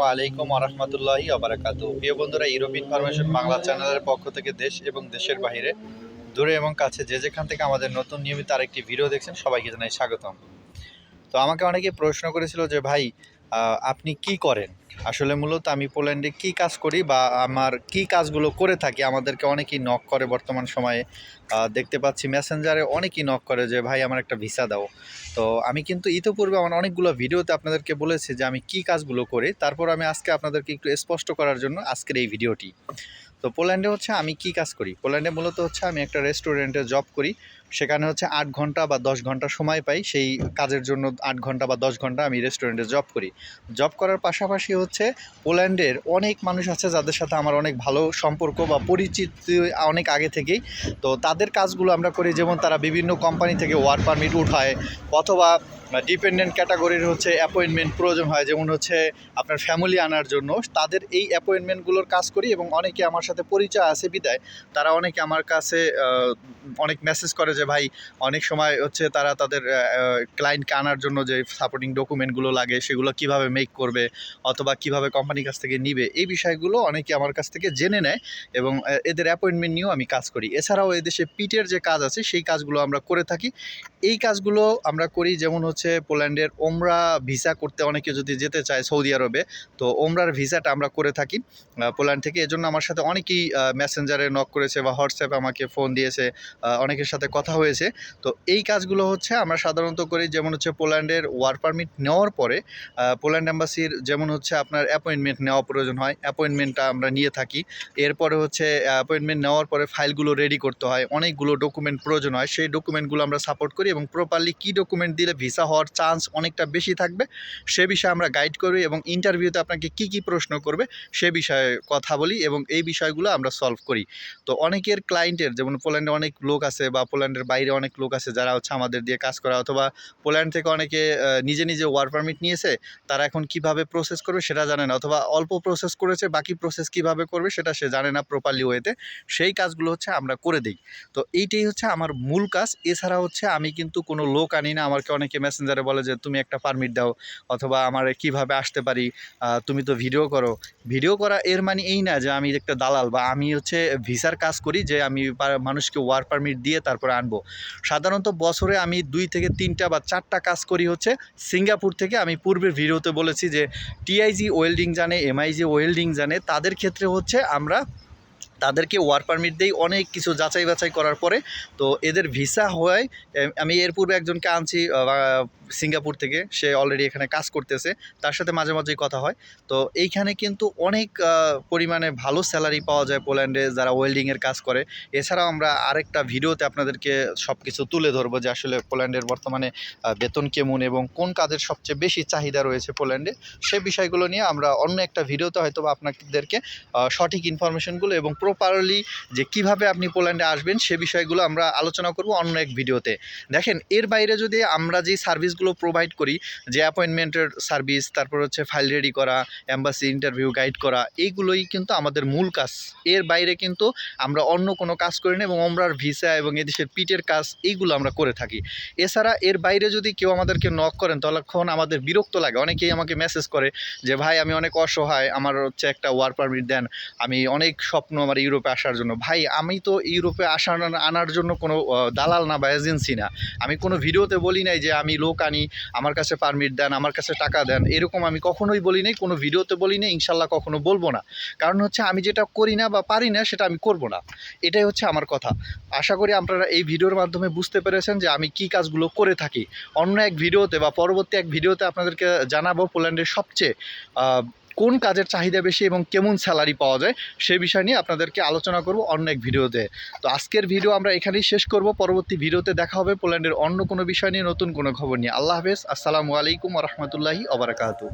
ওয়ালাইকুম আরহামতুল্লাহি আবরাকাতু। প্রিয় বন্ধুরা, ইউরোপ ইনফরমেশন বাংলা চ্যানেলের পক্ষ থেকে দেশ এবং দেশের বাইরে, দূরে এবং কাছে যে যেখান থেকে আমাদের নতুন নিয়মিত আরেকটি ভিডিও দেখছেন, সবাইকে জানাই স্বাগতম। তো আমাকে অনেকে প্রশ্ন করেছিল যে ভাই, আপনি কি করেন? আসলে মূলত আমি পোল্যান্ডে কি কাজ করি বা আমার কি কাজগুলো করে থাকি, আমাদেরকে অনেকেই নক করে বর্তমান সময়ে। দেখতে পাচ্ছি মেসেঞ্জারে অনেকেই নক করে যে ভাই আমার একটা ভিসা দাও। তো আমি কিন্তু ইতিপূর্বে আমার অনেকগুলো ভিডিওতে আপনাদেরকে বলেছি যে আমি কি কাজগুলো করি। তারপর আমি আজকে আপনাদেরকে একটু স্পষ্ট করার জন্য আজকের এই ভিডিওটি। তো পোল্যান্ডে হচ্ছে আমি কি কাজ করি। পোল্যান্ডে মূলত হচ্ছে আমি একটা রেস্টুরেন্টে জব করি। সেখানে হচ্ছে ৮ ঘন্টা বা ১০ ঘন্টা সময় পাই। সেই কাজের জন্য ৮ ঘন্টা বা ১০ ঘন্টা আমি রেস্টুরেন্টে জব করি। জব করার পাশাপাশি হচ্ছে পোল্যান্ডের অনেক মানুষ আছে যাদের সাথে আমার অনেক ভালো সম্পর্ক বা পরিচিতি অনেক আগে থেকেই। তো তাদের কাজগুলো আমরা করি, যেমন তারা বিভিন্ন কোম্পানি থেকে ওয়ার্ক পারমিট উঠায়, অথবা ডিপেন্ডেন্ট ক্যাটাগরির হচ্ছে অ্যাপয়েন্টমেন্ট প্রয়োজন হয়, যেমন হচ্ছে আপনার ফ্যামিলি আনার জন্য তাদের এই অ্যাপয়েন্টমেন্টগুলোর কাজ করি। এবং অনেকে আমার সাথে পরিচয় আছে বিদায় তারা অনেকে আমার কাছে অনেক মেসেজ করে যে ভাই, অনেক সময় হচ্ছে তারা তাদের ক্লায়েন্টকে আনার জন্য যে সাপোর্টিং ডকুমেন্টগুলো লাগে সেগুলো কিভাবে মেক করবে অথবা কিভাবে কোম্পানির কাছ থেকে নিবে, এই বিষয়গুলো অনেকে আমার কাছ থেকে জেনে নেয়। এবং এদের অ্যাপয়েন্টমেন্ট নিয়েও আমি কাজ করি। এছাড়াও এদেশে পিটের যে কাজ আছে সেই কাজগুলো আমরা করে থাকি। এই কাজগুলো আমরা করি, যেমন হচ্ছে পোল্যান্ডের ওমরা ভিসা করতে অনেকে যদি যেতে চায় সৌদি আরবে, তো ওমরার ভিসাটা আমরা করে থাকি পোল্যান্ড থেকে। এজন্য আমার সাথে অনেকেই মেসেঞ্জারে নক করেছে বা হোয়াটসঅ্যাপে আমাকে ফোন দিয়েছে, অনেকের সাথে কথা হয়েছে। তো এই কাজগুলো হচ্ছে আমরা সাধারণত করি, যেমন হচ্ছে পোল্যান্ডের ওয়ার্ক পারমিট নেওয়ার পরে পোল্যান্ড এম্বাসির যেমন হচ্ছে আপনার অ্যাপয়েন্টমেন্ট নেওয়া প্রয়োজন হয়, অ্যাপয়েন্টমেন্টটা আমরা নিয়ে থাকি। এরপরে হচ্ছে অ্যাপয়েন্টমেন্ট নেওয়ার পরে ফাইলগুলো রেডি করতে হয়, অনেকগুলো ডকুমেন্ট প্রয়োজন হয়, সেই ডকুমেন্টগুলো আমরা সাপোর্ট করি এবং প্রপারলি কী ডকুমেন্ট দিলে ভিসা হওয়ার চান্স অনেকটা বেশি থাকবে সে বিষয়ে আমরা গাইড করি। এবং ইন্টারভিউতে আপনাকে কী কী প্রশ্ন করবে সে বিষয়ে কথা বলি এবং এই বিষয়গুলো আমরা সলভ করি। তো অনেকের ক্লায়েন্টের, যেমন পোল্যান্ডে অনেক লোক আছে বা পোল্যান্ডের বাইরে অনেক লোক আছে যারা হচ্ছে আমাদের দিয়ে কাজ করা, অথবা পোল্যান্ড থেকে অনেকে নিজে নিজে ওয়ার্ক পারমিট নিয়েছে, তারা এখন কিভাবে প্রসেস করবে সেটা জানে না, অথবা অল্প প্রসেস করেছে বাকি প্রসেস কিভাবে করবে সেটা সে জানে না প্রপারলি ওয়েতে। সেই কাজগুলো হচ্ছে আমরা করে দিই। তো এইটাই হচ্ছে আমার মূল কাজ। এছাড়া হচ্ছে আমি কিন্তু কোনো লোক আনি না। আমাকে অনেকে মেসেঞ্জারে বলে যে তুমি একটা পারমিট দাও, অথবা আমার কিভাবে আসতে পারি, তুমি তো ভিডিও করো। ভিডিও করা এর মানে এই না যে আমি একটা দালাল, বা আমি হচ্ছে ভিসার কাজ করি যে আমি মানুষকে ওয়ার্ক পারমিট দিয়ে তারপরে আনবো। সাধারণত বছরে আমি 2 থেকে 3টা বা 4টা কাজ করি হচ্ছে সিঙ্গাপুর থেকে। আমি পূর্বের ভিডিওতে বলেছি যে টিআইজি ওয়েল্ডিং জানে, এমআইজি ওয়েল্ডিং জানে, তাদের ক্ষেত্রে হচ্ছে আমরা তাদেরকে ওয়ার্ক পারমিট দেই অনেক কিছু যাচাই বাছাই করার পরে। তো এদের ভিসা হয়। আমি এর পূর্বে একজনকে আনছি সিঙ্গাপুর থেকে, সে অলরেডি এখানে কাজ করতেছে, তার সাথে মাঝে মাঝেই কথা হয়। তো এইখানে কিন্তু অনেক পরিমাণে ভালো স্যালারি পাওয়া যায় পোল্যান্ডে যারা ওয়েল্ডিংয়ের কাজ করে। এছাড়াও আমরা আরেকটা ভিডিওতে আপনাদেরকে সব কিছু তুলে ধরবো যে আসলে পোল্যান্ডের বর্তমানে বেতন কেমন এবং কোন কাজের সবচেয়ে বেশি চাহিদা রয়েছে পোল্যান্ডে। সে বিষয়গুলো নিয়ে আমরা অন্য একটা ভিডিওতে হয়তো বা আপনাদেরকে সঠিক ইনফরমেশনগুলো এবং প্রপারলি যে কিভাবে আপনি পোল্যান্ডে আসবেন সে বিষয়গুলো আমরা আলোচনা করব অন্য এক ভিডিওতে। দেখেন, এর বাইরে যদি আমরা যে সার্ভিসগুলো প্রোভাইড করি, যে অ্যাপয়েন্টমেন্টের সার্ভিস, তারপর হচ্ছে ফাইল রেডি করা, এম্বাসি ইন্টারভিউ গাইড করা, এইগুলোই কিন্তু আমাদের মূল কাজ। এর বাইরে কিন্তু আমরা অন্য কোনো কাজ করি না। এবং আমরার ভিসা এবং এদেশের পিটের কাজ এইগুলো আমরা করে থাকি। এছাড়া এর বাইরে যদি কেউ আমাদেরকে নক করেন তখন আমাদের বিরক্ত লাগে। অনেকেই আমাকে মেসেজ করে যে ভাই, আমি অনেক অসহায়, আমার হচ্ছে একটা ওয়ার্ক পারমিট দেন, আমি অনেক স্বপ্ন আমার ইউরোপে আসার জন্য। ভাই, আমি তো ইউরোপে আনার জন্য কোনো দালাল না বা এজেন্সি না। আমি কোনো ভিডিওতে বলি নাই যে আমি লোক আনি, আমার কাছে পারমিট দেন, আমার কাছে টাকা দেন, এরকম আমি কখনোই বলি নাই, কোনো ভিডিওতে বলি নাই, ইনশাল্লাহ কখনো বলবো না। কারণ হচ্ছে আমি যেটা করি না বা পারি না সেটা আমি করব না, এটাই হচ্ছে আমার কথা। আশা করি আপনারা এই ভিডিওর মাধ্যমে বুঝতে পেরেছেন যে আমি কি কাজগুলো করে থাকি। অন্য এক ভিডিওতে বা পরবর্তী এক ভিডিওতে আপনাদেরকে জানাবো পোল্যান্ডের সবচেয়ে কোন কাজের চাহিদা বেশি এবং কেমন স্যালারি পাওয়া যায় সে বিষয় নিয়ে আপনাদেরকে আলোচনা করব অন্য এক ভিডিওতে। তো আজকের ভিডিও আমরা এখানেই শেষ করব। পরবর্তী ভিডিওতে দেখা হবে পোল্যান্ডের অন্য কোনো বিষয় নিয়ে, নতুন কোনো খবর নিয়ে। আল্লাহ হাফেজ। আসসালামু আলাইকুম ওয়া রাহমাতুল্লাহি ওয়া বারাকাতুহু।